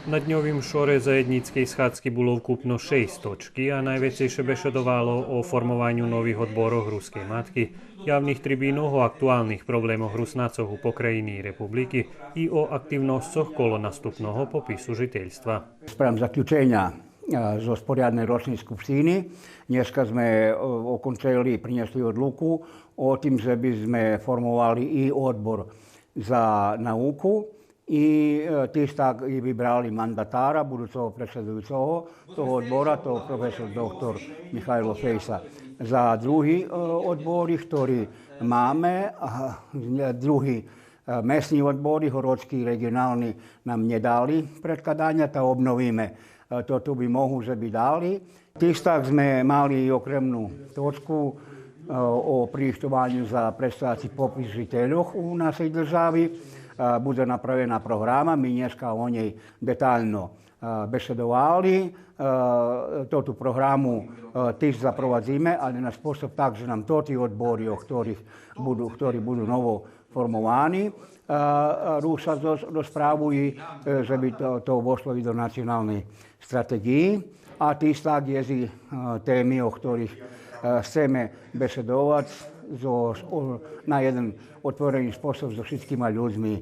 Na dňovým šore zajedníckej schádzky bolo vkupno 6 točky a najväčšie sa bešedovalo o formovanju nových odboroch ruskej matky, javných tribínoch o aktuálnych problémoch Rusnácov u pokrajiny republiky i o aktivnostoch kolo nastupného popisu žiteľstva. Sprem zaključenja zo sporiadnej ročnej skupštini. Dneska sme okončili, priniesli odluku o tým, že by sme formovali i odbor za nauku i tiež tak i vybrali mandatára, budúceho predsedujúceho toho odbora, to profesor doktor Michailo Fejsa. Za druhý odbory, ktorý máme, druhý mesní odbory, horočký, regionálny nám nedali predkladania, to obnovíme. Toto by mohli, že by dali. Tiež tak sme mali okremnú točku o prištovaniu za predstavujúci popis žiteľov u našej državy. Bude napravená programa, my dneska o nej detaľno besedovali. Toto programu tiež zaprovadzíme, ale na spôsob tak, že nám toti odbory, ktorí budú novo formovaní, rúša do správu, že by to vošlo do nacionálnej strategii. A tiež tak je témy, o ktorých chceme besedovať na jeden otvorený spôsob so všetkými ľuďmi,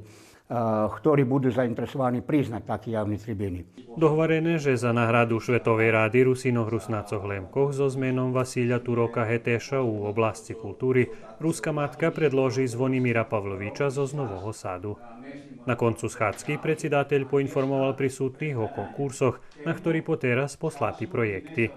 ktorí budú zainteresovaní priznať taký javný tribíny. Dohovorené, že za náhradu Svetovej rády Rusinoch Rusnácoch Lemkoch so zmenom Vasília Turoka Heteša u oblasti kultúry ruská matka predloží Zvonimíra Pavloviča zo Znovoho Sadu. Na koncu schádzky predsedateľ poinformoval prisutných o konkursoch, na ktorý poteraz poslati projekty.